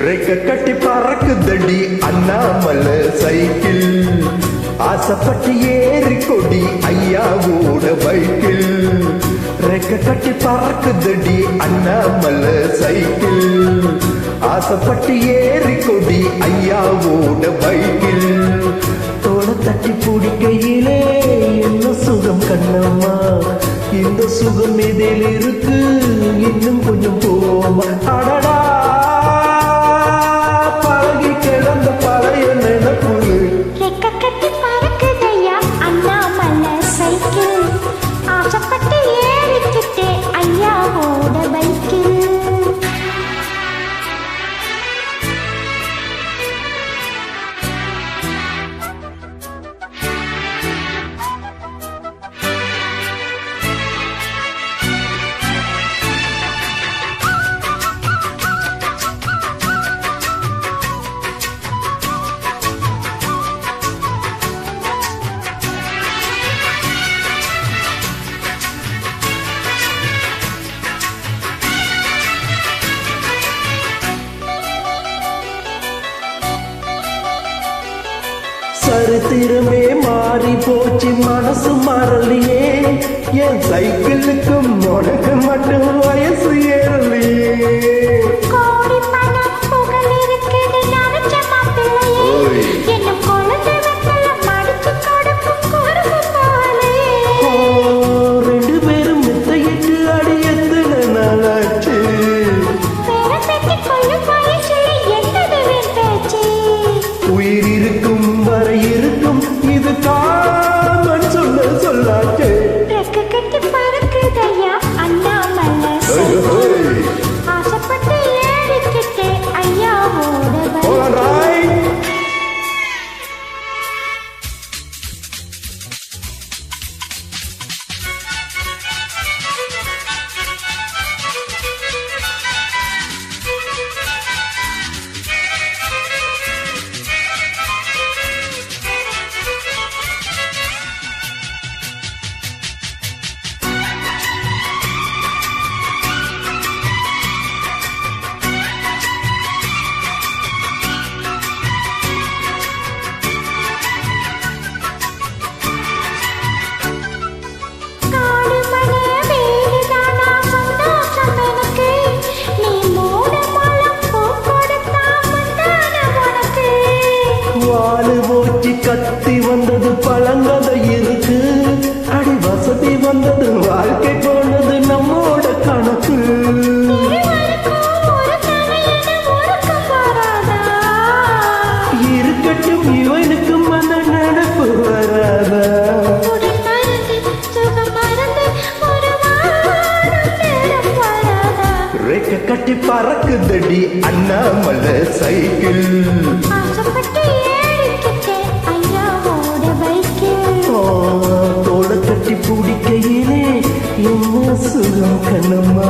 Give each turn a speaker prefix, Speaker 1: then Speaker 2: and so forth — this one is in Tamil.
Speaker 1: ரெக்க கட்டி பறக்குதடி அண்ணாமலை சைக்கிள் ஆசைப்பட்டு ஏறி கொடி ஐயாவோட பைக்கில் ரெக்க கட்டி பறக்குதடி அண்ணாமலை சைக்கிள் ஆசைப்பட்டு ஏறி கொடி ஐயாவோட பைக்கில் தோளை தட்டி பிடிக்கையிலே என்ன சுகம் கண்ணம்மா இந்த சுகம் இதில் இருக்கு இன்னும் கொஞ்சம் போமா அடடா பழகி கிடந்த பழைய நினைப்பு
Speaker 2: ரெக்க கட்டி பறக்குதையா அண்ணாமலை சைக்கிள் ஆசைப்பட்டு ஏறிக்கிட்டே ஐயாவோட பைக்கில்
Speaker 1: சரித்திரமே மாறி போச்சு மனசு மாறலையே என் சைக்கிளுக்கும் உனக்கு மட்டும் வயசு ஏறலையே
Speaker 2: கோடி பணம் புகழ் இருக்குது நினைச்ச மாப்பிள்ளையே என்ன குழந்தை வெத்தல மடிச்சு கொடுக்கும் குறும்பு போலே
Speaker 1: ரெண்டு பேரும் மெத்தையிட்டு அடி எத்தனை நாளாச்சு
Speaker 2: பேர பெட்டி கொள்ளும் வயசுல என்னது பேச்சு
Speaker 1: உயிர் இருக்கும் வரை இருக்கும் இது காமன் சொல்ல சொல்லாச்சு
Speaker 2: ரெக்க கட்டி பறக்குதையா அண்ணாமலை சைக்கிள் ஆசைப்பட்டு ஏறிக்கிட்டே ஐயாவோட பைக்கில்
Speaker 1: கத்தி வந்தது பழங்கதை இருக்கு அடி வசதி வந்தது வாழ்க்கை போனது நம்மோட கணக்கு இருக்கட்டும் இவனுக்கும் அந்த நினைப்பு வராதா ரெக்க கட்டி பறக்குதடி அண்ணாமலை சைக்கிள் தோளை கட்டி பிடிக்கையிலே என்ன சுகம் கண்ணம்மா